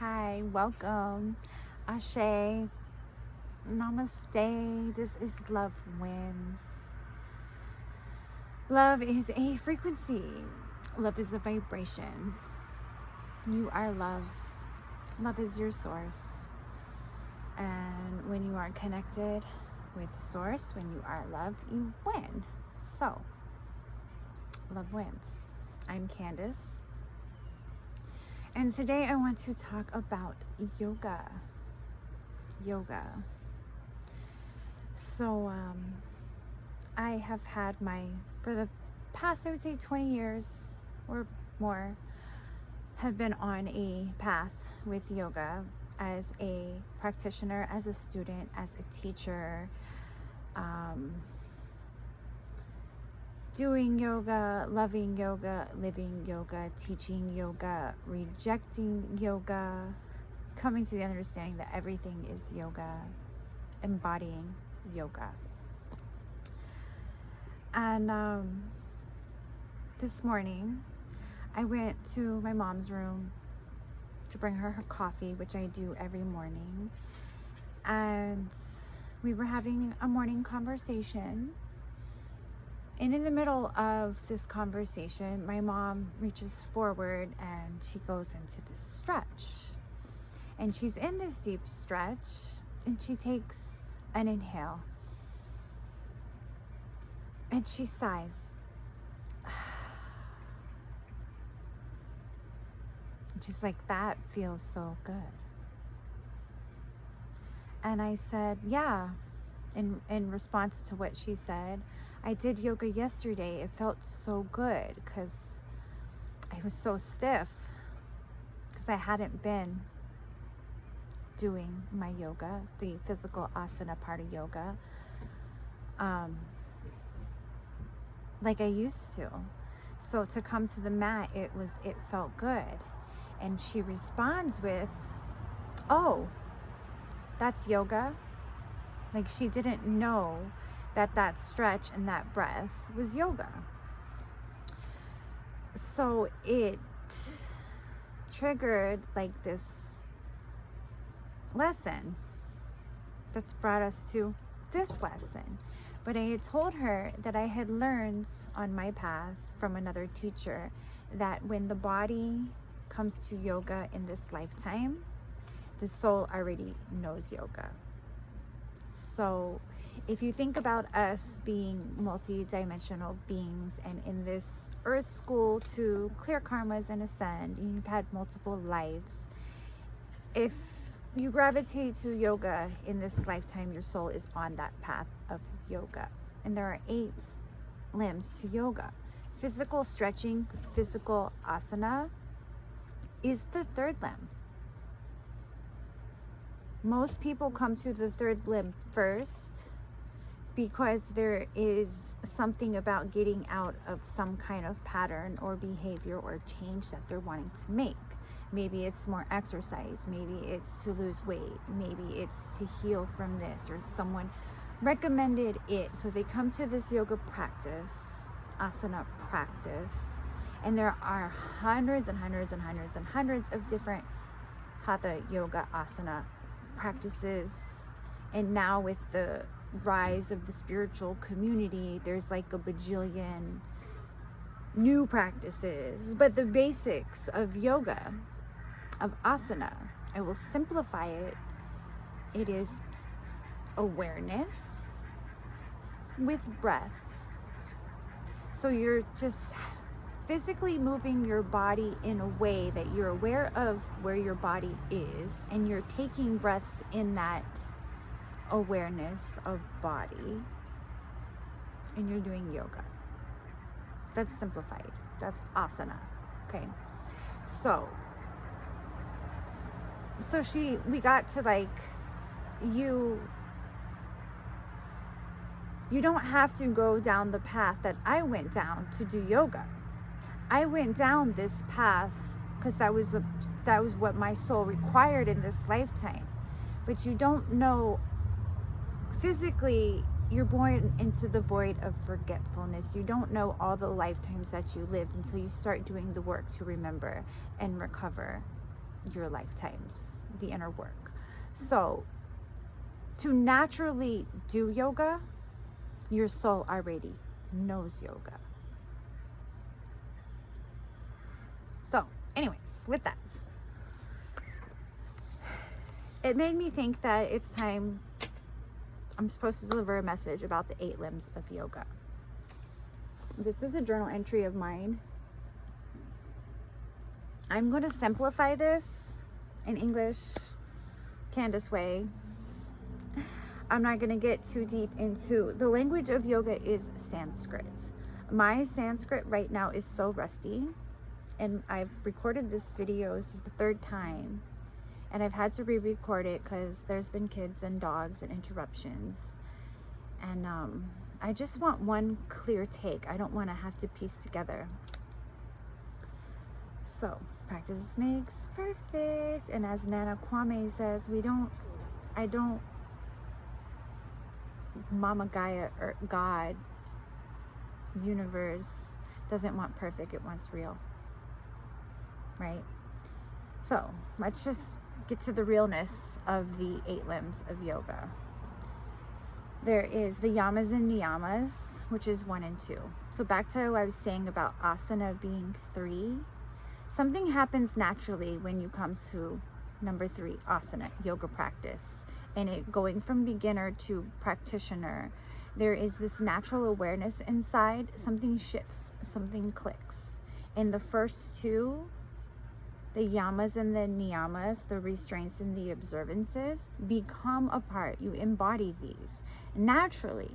Hi, welcome. Ashe, namaste. This is Love Wins. Love is a frequency, love is a vibration. You are love. Love is your source. And when you are connected with Source, when you are love, you win. So, love wins. I'm Candace. And today I want to talk about yoga. So, I have had for the past, I would say 20 years or more, have been on a path with yoga as a practitioner, as a student, as a teacher, doing yoga, loving yoga, living yoga, teaching yoga, rejecting yoga, coming to the understanding that everything is yoga, embodying yoga. And this morning, I went to my mom's room to bring her coffee, which I do every morning. And we were having a morning conversation. And in the middle of this conversation, my mom reaches forward and she goes into this stretch. And she's in this deep stretch and she takes an inhale. And she sighs. She's like, that feels so good. And I said, yeah. In response to what she said, I did yoga yesterday. It felt so good because I was so stiff because I hadn't been doing my yoga, the physical asana part of yoga, like I used to. So to come to the mat, it felt good. And she responds with, oh, that's yoga? Like she didn't know that stretch and that breath was yoga. So it triggered like this lesson that's brought us to this lesson. But I had told her that I had learned on my path from another teacher that when the body comes to yoga in this lifetime, the soul already knows yoga. So if you think about us being multi-dimensional beings and in this earth school to clear karmas and ascend, and you've had multiple lives, if you gravitate to yoga in this lifetime, your soul is on that path of yoga. And there are 8 limbs to yoga. Physical stretching, physical asana is the 3rd limb. Most people come to the 3rd limb first because there is something about getting out of some kind of pattern or behavior or change that they're wanting to make. Maybe it's more exercise, maybe it's to lose weight, maybe it's to heal from this, or someone recommended it. So they come to this yoga practice, asana practice, and there are hundreds and hundreds and hundreds and hundreds of different hatha yoga asana practices. And now with the rise of the spiritual community, there's like a bajillion new practices. But the basics of yoga, of asana, I will simplify it. It is awareness with breath. So you're just physically moving your body in a way that you're aware of where your body is, and you're taking breaths in that awareness of body, and you're doing yoga. That's simplified. That's asana. Okay. So we got to like, you don't have to go down the path that I went down to do yoga. I went down this path because that was what my soul required in this lifetime. But you don't know physically, you're born into the void of forgetfulness. You don't know all the lifetimes that you lived until you start doing the work to remember and recover your lifetimes, the inner work. So to naturally do yoga, your soul already knows yoga. So anyways, with that, it made me think that it's time. I'm supposed to deliver a message about the 8 limbs of yoga. This is a journal entry of mine. I'm going to simplify this in English, Candace way. I'm not going to get too deep into the language of yoga. Is Sanskrit. My Sanskrit right now is so rusty, and I've recorded this video. This is the 3rd time, and I've had to re-record it because there's been kids and dogs and interruptions, and I just want one clear take. I don't want to have to piece together. So practice makes perfect, and as Nana Kwame says, Mama Gaia or God, universe doesn't want perfect, it wants real, right? So let's just get to the realness of the 8 limbs of yoga. There is the yamas and niyamas, which is 1 and 2. So back to what I was saying about asana being 3. Something happens naturally when you come to number 3, asana, yoga practice, and it going from beginner to practitioner. There is this natural awareness inside. Something shifts, something clicks. In the first 2, the yamas and the niyamas, the restraints and the observances, become a part. You embody these naturally,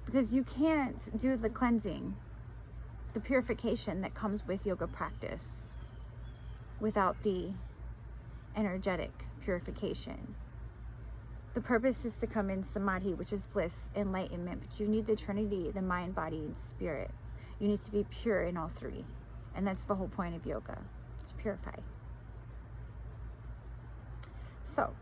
because you can't do the cleansing, the purification that comes with yoga practice without the energetic purification. The purpose is to come in samadhi, which is bliss, enlightenment, but you need the Trinity, the mind, body, and spirit. You need to be pure in all 3. And that's the whole point of yoga, to purify. So,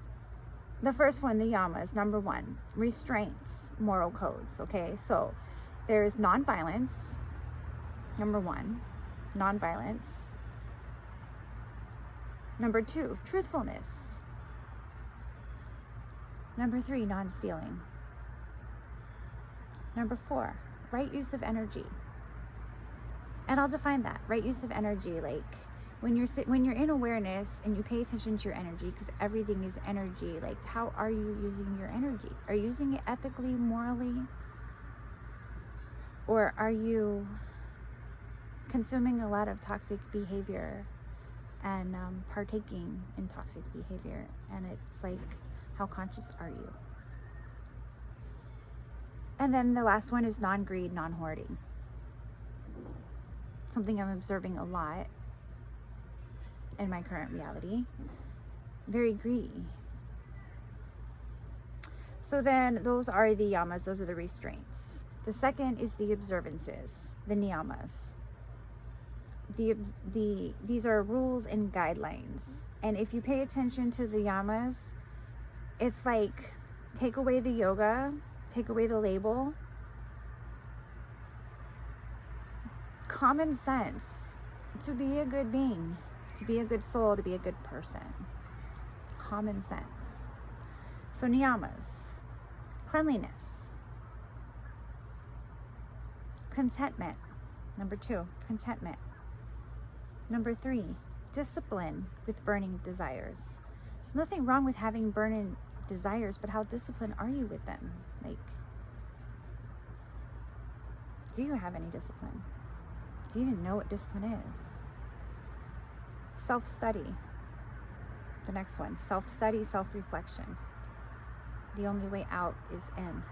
the first one, the yamas, number 1, restraints, moral codes, okay? So, there's nonviolence, number 1, nonviolence. Number 2, truthfulness. Number 3, non-stealing. Number 4, right use of energy. And I'll define that, right use of energy, like when you're in awareness and you pay attention to your energy, because everything is energy, like how are you using your energy? Are you using it ethically, morally? Or are you consuming a lot of toxic behavior and partaking in toxic behavior? And it's like, how conscious are you? And then the last one is non-greed, non-hoarding. Something I'm observing a lot in my current reality. Very greedy. So then those are the yamas, those are the restraints. The second is the observances, the niyamas. These are rules and guidelines. And if you pay attention to the yamas, it's like, take away the yoga, take away the label. Common sense to be a good being, to be a good soul, to be a good person. Common sense. So niyamas, cleanliness, contentment. Number 2, contentment. Number 3, discipline with burning desires. There's nothing wrong with having burning desires, but how disciplined are you with them? Like, do you have any discipline? Do you even know what discipline is? Self-study. The next one, self-study, self-reflection. The only way out is in.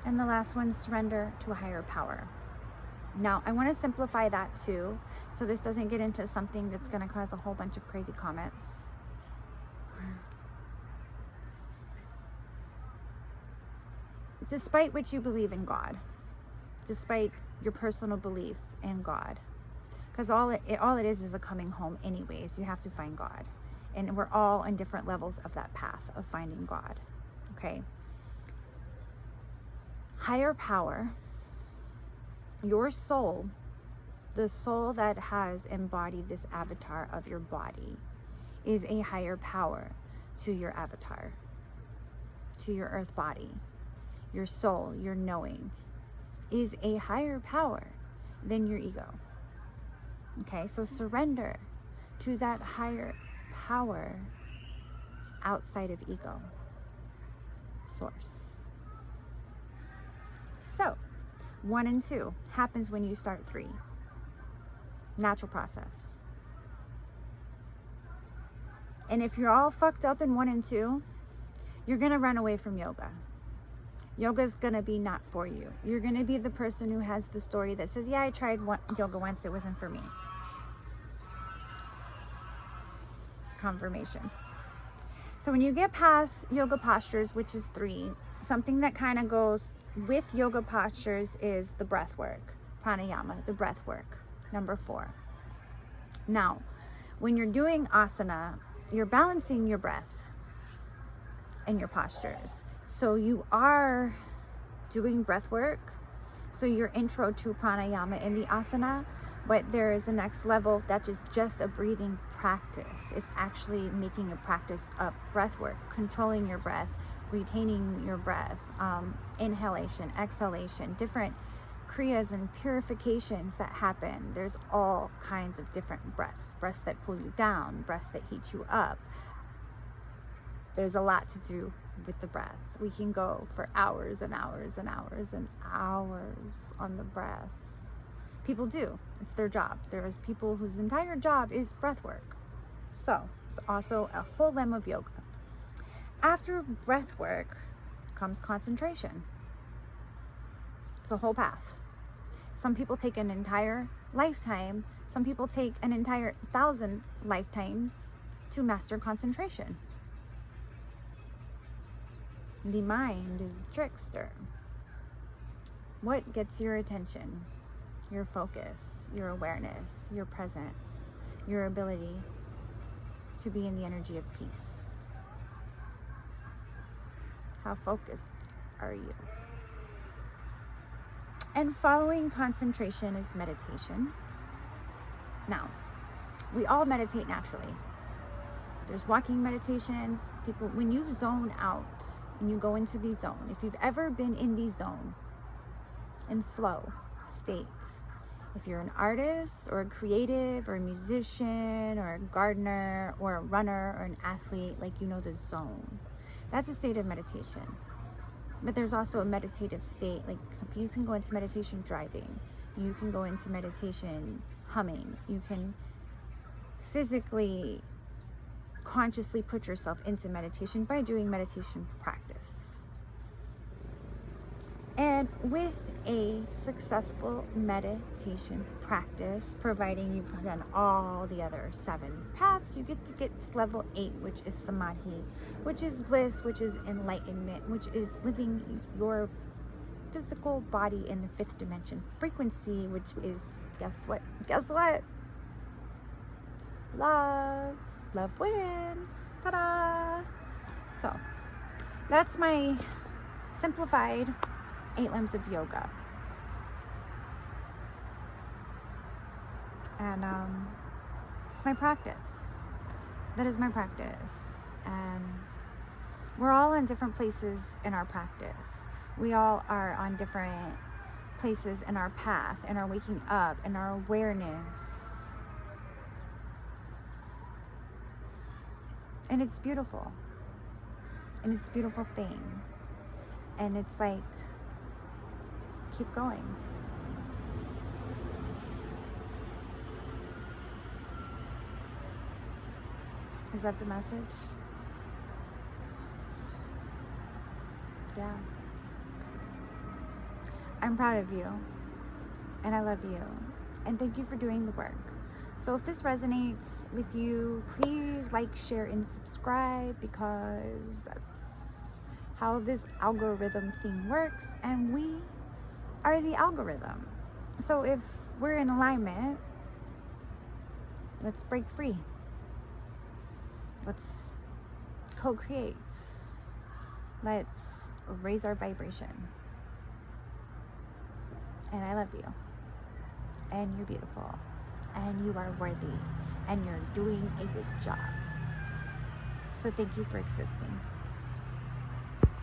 And the last one, surrender to a higher power. Now, I want to simplify that too, so this doesn't get into something that's going to cause a whole bunch of crazy comments. Despite what you believe in God, despite your personal belief in God, because all it is a coming home anyways. You have to find God, and we're all in different levels of that path of finding God. Okay, higher power, your soul The soul that has embodied this avatar of your body is a higher power to your avatar, to your earth body. Your soul, your knowing, is a higher power than your ego. Okay, so surrender to that higher power outside of ego, source. So 1 and 2 happens when you start 3. Natural process. And if you're all fucked up in 1 and 2, you're gonna run away from yoga. Yoga's gonna be not for you. You're gonna be the person who has the story that says, yeah, I tried yoga once, it wasn't for me. Confirmation. So when you get past yoga postures, which is 3, something that kind of goes with yoga postures is the breath work, pranayama, the breath work, number 4. Now, when you're doing asana, you're balancing your breath and your postures. So you are doing breath work. So your intro to pranayama in the asana, but there is a next level that is just a breathing practice. It's actually making a practice of breath work, controlling your breath, retaining your breath, inhalation, exhalation, different kriyas and purifications that happen. There's all kinds of different breaths that pull you down, breaths that heat you up. There's a lot to do with the breath. We can go for hours and hours and hours and hours on the breath. People do. It's their job. There's people whose entire job is breath work. So it's also a whole limb of yoga. After breath work comes concentration. It's a whole path. Some people take an entire lifetime. Some people take an entire 1,000 lifetimes to master concentration. The mind is a trickster. What gets your attention? Your focus, your awareness, your presence, your ability to be in the energy of peace. How focused are you? And following concentration is meditation. Now, we all meditate naturally. There's walking meditations. People, when you zone out and you go into the zone, if you've ever been in the zone, in flow state, if you're an artist or a creative or a musician or a gardener or a runner or an athlete, like, you know the zone. That's a state of meditation. But there's also a meditative state, like you can go into meditation driving. You can go into meditation humming. You can physically, consciously put yourself into meditation by doing meditation practice. And with a successful meditation practice, providing you've done all the other 7 paths, you get to level 8, which is samadhi, which is bliss, which is enlightenment, which is living your physical body in the 5th dimension frequency, which is, guess what? Love. Love wins. Ta-da! So, that's my simplified 8 limbs of yoga. And it's my practice. That is my practice. And we're all in different places in our practice. We all are on different places in our path, in our waking up, in our awareness. And it's beautiful. And it's a beautiful thing. And it's like, keep going. Is that the message? Yeah. I'm proud of you. And I love you. And thank you for doing the work. So if this resonates with you, please like, share, and subscribe, because that's how this algorithm thing works. And we are the algorithm. So if we're in alignment, let's break free. Let's co-create. Let's raise our vibration. And I love you. and you're beautiful, and you are worthy, and you're doing a good job. So thank you for existing.